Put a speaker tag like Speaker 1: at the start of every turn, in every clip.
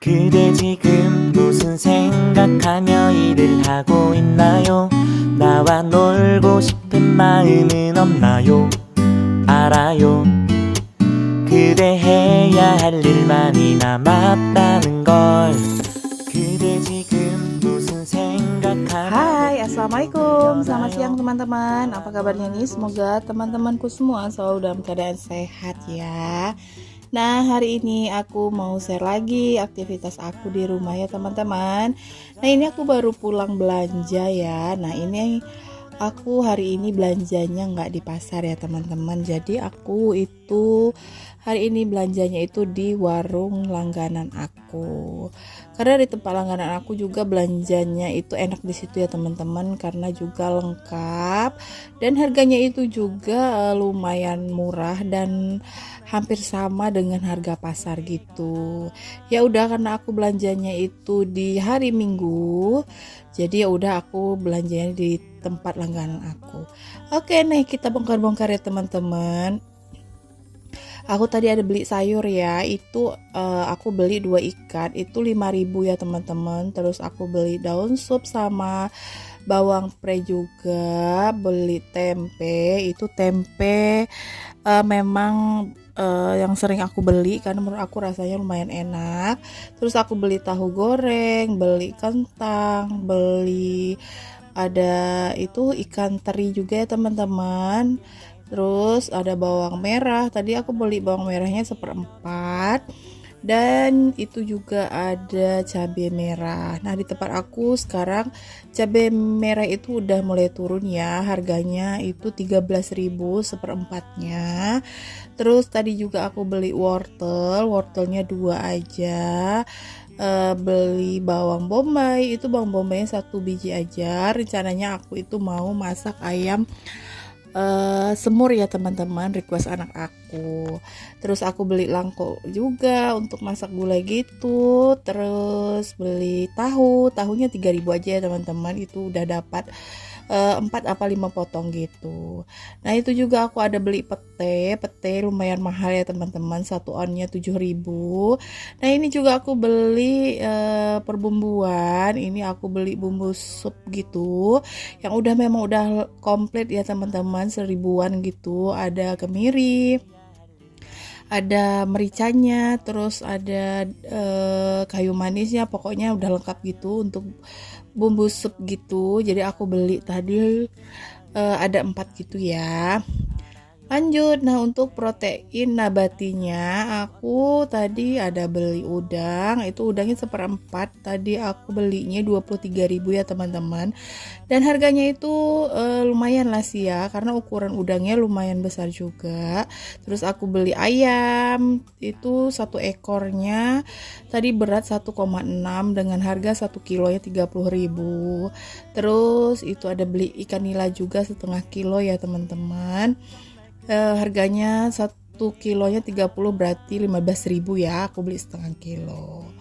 Speaker 1: 그대 지금 무슨 생각하며 일을 하고 있나요? 나와 놀고 싶은 마음은 없나요? 알아요. 그대 해야 할 일만이 남았다는 걸. 그대 지금 무슨 생각하며.
Speaker 2: Hai, assalamualaikum. Selamat siang teman-teman. Apa kabarnya nih? Semoga teman-temanku semua selalu dalam keadaan sehat ya. Nah, hari ini aku mau share lagi aktivitas aku di rumah ya teman-teman. Nah, ini aku baru pulang belanja ya. Nah, ini aku hari ini belanjanya nggak di pasar ya teman-teman. Jadi aku itu hari ini belanjanya itu di warung langganan aku. Karena di tempat langganan aku juga belanjanya itu enak di situ ya teman-teman, karena juga lengkap dan harganya itu juga lumayan murah dan hampir sama dengan harga pasar gitu. Ya udah, karena aku belanjanya itu di hari Minggu, jadi ya udah aku belanjanya di tempat langganan aku. Oke, nih kita bongkar-bongkar ya teman-teman. Aku tadi ada beli sayur ya, itu aku beli 2 ikat itu 5.000 ya teman-teman. Terus aku beli daun sup sama bawang pre juga, beli tempe. Itu tempe memang yang sering aku beli karena menurut aku rasanya lumayan enak. Terus aku beli tahu goreng, beli kentang, beli ada itu ikan teri juga ya teman-teman. Terus ada bawang merah, tadi aku beli bawang merahnya 1/4. Dan itu juga ada cabai merah. Nah, di tempat aku sekarang cabai merah itu udah mulai turun ya. Harganya itu 13.000 1/4-nya. Terus tadi juga aku beli wortelnya 2 aja. Beli bawang bombay, itu bawang bombaynya 1 biji aja. Rencananya aku itu mau masak ayam semur ya teman-teman, request anak aku. Terus aku beli langko juga untuk masak gulai gitu. Terus beli tahunya 3.000 aja ya teman-teman, itu udah dapat 4 apa 5 potong gitu. Nah, itu juga aku ada beli pete lumayan mahal ya teman-teman, 1 onnya 7.000. Nah, ini juga aku beli perbumbuan. Ini aku beli bumbu sup gitu yang memang udah komplit ya teman-teman, 1.000-an gitu. Ada kemiri, ada mericanya, terus ada kayu manisnya, pokoknya udah lengkap gitu untuk bumbu sup gitu. Jadi aku beli tadi ada 4 gitu ya. Lanjut, nah untuk protein nabatinya aku tadi ada beli udang, itu udangnya 1/4, tadi aku belinya 23.000 ya teman-teman. Dan harganya itu lumayan lah sih ya, karena ukuran udangnya lumayan besar juga. Terus aku beli ayam, itu 1 ekornya tadi berat 1,6 dengan harga 1 kilonya 30.000. Terus itu ada beli ikan nila juga 1/2 kilo ya teman-teman. Harganya 1 kilonya 30, berarti 15.000 ya, aku beli 1/2 kilo.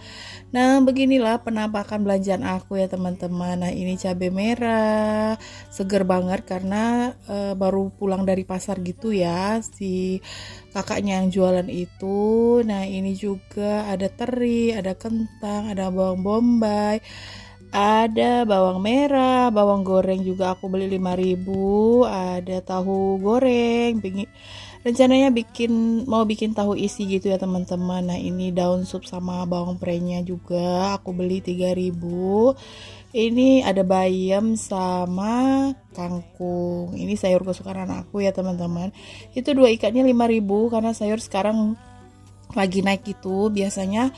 Speaker 2: Nah, beginilah penampakan belanjaan aku ya teman-teman. Nah, ini cabai merah seger banget karena baru pulang dari pasar gitu ya si kakaknya yang jualan itu. Nah, ini juga ada teri, ada kentang, ada bawang bombay, ada bawang merah, bawang goreng juga aku beli 5.000, ada tahu goreng. Rencananya mau bikin tahu isi gitu ya teman-teman. Nah, ini daun sup sama bawang prenya juga aku beli 3.000. Ini ada bayam sama kangkung. Ini sayur kesukaan anakku ya teman-teman. Itu 2 ikatnya 5.000 karena sayur sekarang lagi naik gitu. Biasanya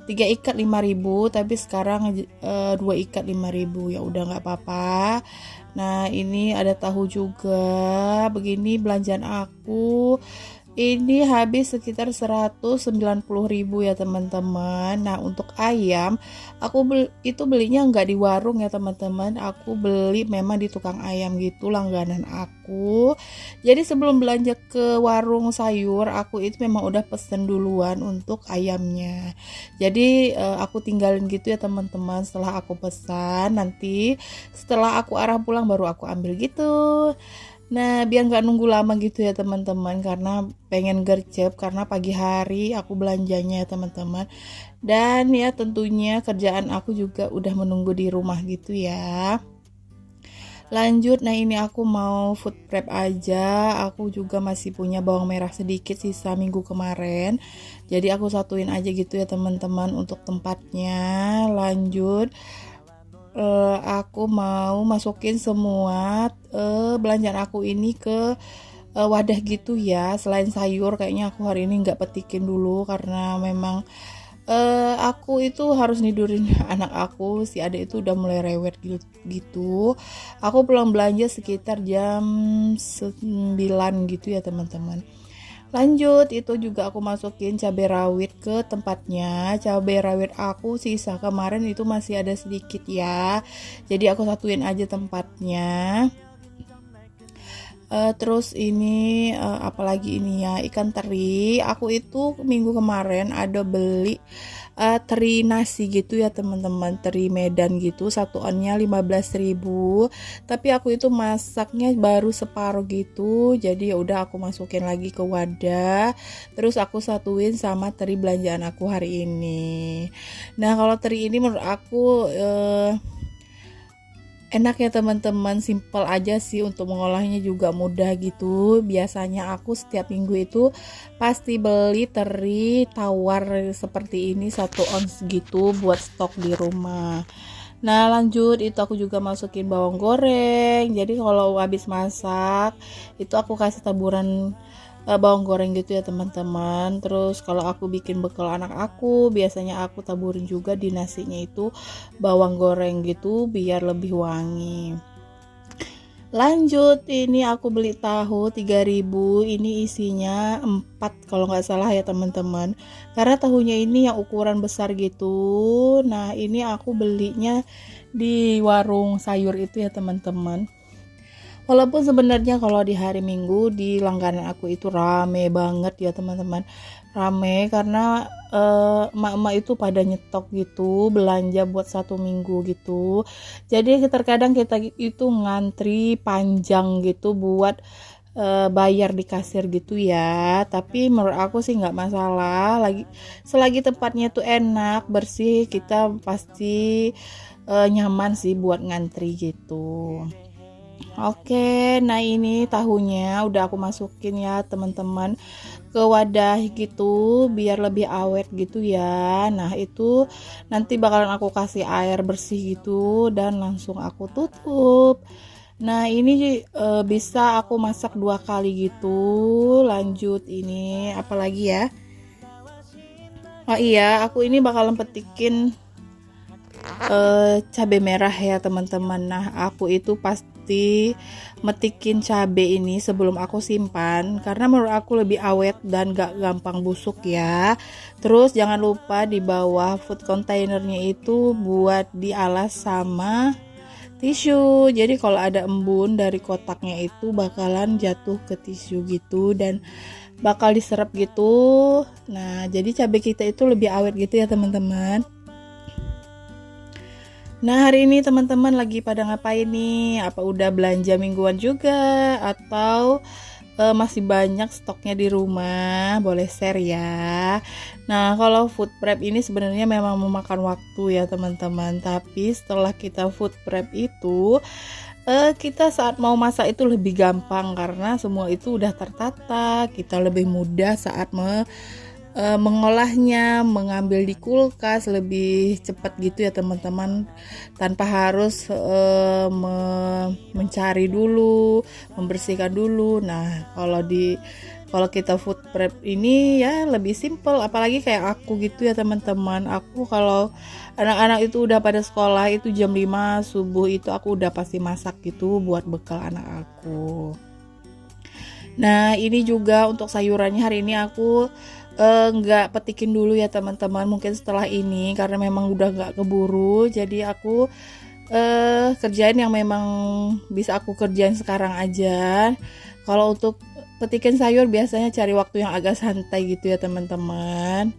Speaker 2: 3 ikat 5.000, tapi sekarang 2 ikat 5.000, ya udah nggak apa-apa. Nah, ini ada tahu juga. Begini belanjaan aku. Ini habis sekitar 190.000 ya teman-teman. Nah, untuk ayam aku itu belinya nggak di warung ya teman-teman, aku beli memang di tukang ayam gitu, langganan aku. Jadi sebelum belanja ke warung sayur, aku itu memang udah pesen duluan untuk ayamnya. Jadi aku tinggalin gitu ya teman-teman, setelah aku pesan, nanti setelah aku arah pulang baru aku ambil gitu. Nah, biar nggak nunggu lama gitu ya teman-teman, karena pengen gercep, karena pagi hari aku belanjanya ya teman-teman. Dan ya tentunya kerjaan aku juga udah menunggu di rumah gitu ya. Lanjut, nah ini aku mau food prep aja. Aku juga masih punya bawang merah sedikit sisa minggu kemarin. Jadi aku satuin aja gitu ya teman-teman untuk tempatnya. Lanjut, aku mau masukin semua belanjaan aku ini ke wadah gitu ya. Selain sayur, kayaknya aku hari ini nggak petikin dulu karena memang aku itu harus nidurin anak aku, si adik itu udah mulai rewet gitu. Aku pulang belanja sekitar jam 9 gitu ya teman-teman. Lanjut, itu juga aku masukin cabai rawit ke tempatnya. Cabai rawit aku sisa kemarin itu masih ada sedikit ya, jadi aku satuin aja tempatnya. Terus ini apalagi ini ya, ikan teri. Aku itu minggu kemarin ada beli teri nasi gitu ya teman-teman, teri Medan gitu, satuannya 15.000. Tapi aku itu masaknya baru separuh gitu, jadi ya udah aku masukin lagi ke wadah. Terus aku satuin sama teri belanjaan aku hari ini. Nah, kalau teri ini menurut aku enak ya teman-teman, simple aja sih untuk mengolahnya, juga mudah gitu. Biasanya aku setiap minggu itu pasti beli teri tawar seperti ini 1 ons gitu buat stok di rumah. Nah, lanjut, itu aku juga masukin bawang goreng. Jadi kalau habis masak itu aku kasih taburan bawang goreng gitu ya teman-teman. Terus kalau aku bikin bekal anak aku, biasanya aku taburin juga di nasinya itu bawang goreng gitu biar lebih wangi. Lanjut, ini aku beli tahu 3.000. Ini isinya 4 kalau nggak salah ya teman-teman, karena tahunya ini yang ukuran besar gitu. Nah, ini aku belinya di warung sayur itu ya teman-teman. Walaupun sebenarnya kalau di hari Minggu di langganan aku itu rame banget ya teman-teman. Rame karena emak-emak itu pada nyetok gitu, belanja buat 1 minggu gitu. Jadi terkadang kita itu ngantri panjang gitu buat bayar di kasir gitu ya. Tapi menurut aku sih nggak masalah, lagi selagi tempatnya tuh enak, bersih, kita pasti nyaman sih buat ngantri gitu. Oke, nah ini tahunya udah aku masukin ya teman-teman ke wadah gitu biar lebih awet gitu ya. Nah, itu nanti bakalan aku kasih air bersih gitu dan langsung aku tutup. Nah, ini bisa aku masak 2 kali gitu. Lanjut, ini apalagi ya? Oh iya, aku ini bakalan petikin cabai merah ya teman-teman. Nah, aku itu pasti metikin cabai ini sebelum aku simpan karena menurut aku lebih awet dan gak gampang busuk ya. Terus jangan lupa di bawah food containernya itu buat dialas sama tisu. Jadi kalau ada embun dari kotaknya itu bakalan jatuh ke tisu gitu dan bakal diserap gitu. Nah, jadi cabai kita itu lebih awet gitu ya teman-teman. Nah, hari ini teman-teman lagi pada ngapain nih? Apa udah belanja mingguan juga atau masih banyak stoknya di rumah? Boleh share ya. Nah, kalau food prep ini sebenarnya memang memakan waktu ya teman-teman. Tapi setelah kita food prep itu kita saat mau masak itu lebih gampang karena semua itu udah tertata. Kita lebih mudah saat mengolahnya, mengambil di kulkas lebih cepat gitu ya teman-teman, tanpa harus mencari dulu, membersihkan dulu. Nah, kalau kita food prep ini ya lebih simple, apalagi kayak aku gitu ya teman-teman. Aku kalau anak-anak itu udah pada sekolah itu jam 5 subuh itu aku udah pasti masak gitu buat bekal anak aku. Nah, ini juga untuk sayurannya hari ini aku nggak petikin dulu ya teman-teman, mungkin setelah ini karena memang udah nggak keburu, jadi aku kerjain yang memang bisa aku kerjain sekarang aja. Kalau untuk petikin sayur biasanya cari waktu yang agak santai gitu ya teman-teman.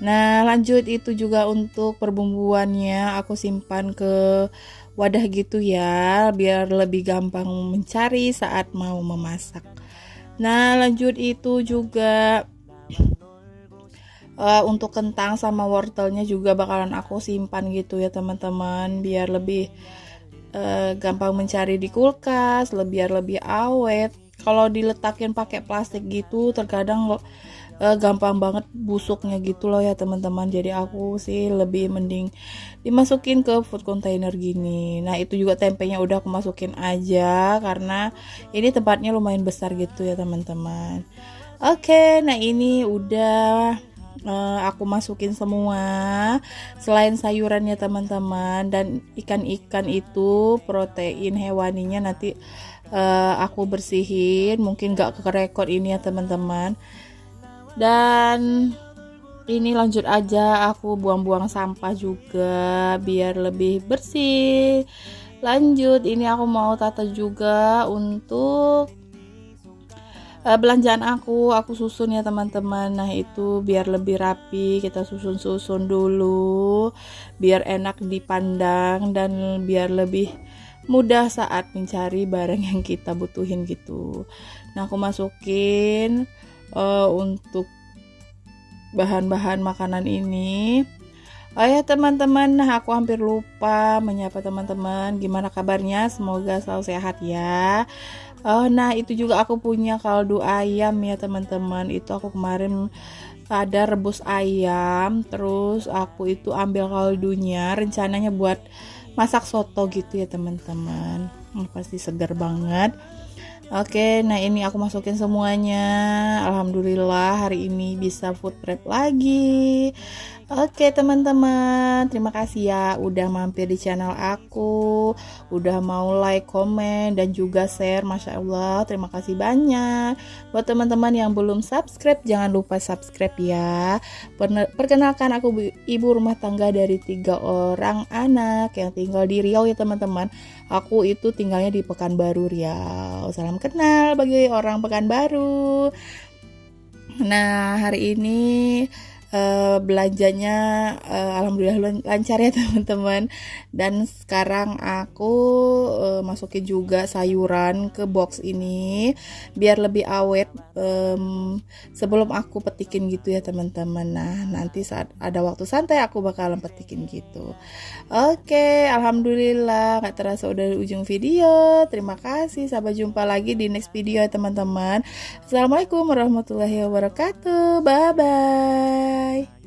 Speaker 2: Nah, lanjut itu juga untuk perbumbuannya aku simpan ke wadah gitu ya, biar lebih gampang mencari saat mau memasak. Nah, lanjut itu juga untuk kentang sama wortelnya juga bakalan aku simpan gitu ya teman-teman, biar lebih gampang mencari di kulkas, biar lebih awet. Kalau diletakin pakai plastik gitu terkadang gampang banget busuknya gitu loh ya teman-teman. Jadi aku sih lebih mending dimasukin ke food container gini. Nah itu juga tempenya udah aku masukin aja karena ini tempatnya lumayan besar gitu ya teman-teman. Oke, nah ini udah aku masukin semua selain sayurannya teman-teman, dan ikan-ikan itu protein hewaninya nanti aku bersihin, mungkin gak kerekod ini ya teman-teman. Dan ini lanjut aja aku buang-buang sampah juga biar lebih bersih. Lanjut ini aku mau tata juga untuk belanjaan aku susun ya teman-teman. Nah itu biar lebih rapi, kita susun-susun dulu biar enak dipandang dan biar lebih mudah saat mencari barang yang kita butuhin gitu. Nah aku masukin untuk bahan-bahan makanan ini. Oh ya teman-teman, nah aku hampir lupa menyapa teman-teman. Gimana kabarnya? Semoga selalu sehat ya. Oh, nah itu juga aku punya kaldu ayam ya teman-teman. Itu aku kemarin ada rebus ayam, terus aku itu ambil kaldunya, rencananya buat masak soto gitu ya teman-teman. Pasti segar banget. Oke, nah ini aku masukin semuanya. Alhamdulillah hari ini bisa food prep lagi. Oke teman-teman, terima kasih ya udah mampir di channel aku, udah mau like, komen, dan juga share. Masya Allah, terima kasih banyak. Buat teman-teman yang belum subscribe, jangan lupa subscribe ya. Perkenalkan aku ibu rumah tangga dari 3 orang anak yang tinggal di Riau ya teman-teman. Aku itu tinggalnya di Pekanbaru Riau. Salam kenal bagi orang Pekanbaru. Nah hari ini belanjanya alhamdulillah lancar ya teman-teman. Dan sekarang aku masukin juga sayuran ke box ini biar lebih awet sebelum aku petikin gitu ya teman-teman. Nah nanti saat ada waktu santai aku bakalan petikin gitu. Oke, alhamdulillah gak terasa udah di ujung video. Terima kasih, sampai jumpa lagi di next video ya teman-teman. Assalamualaikum warahmatullahi wabarakatuh. Bye bye.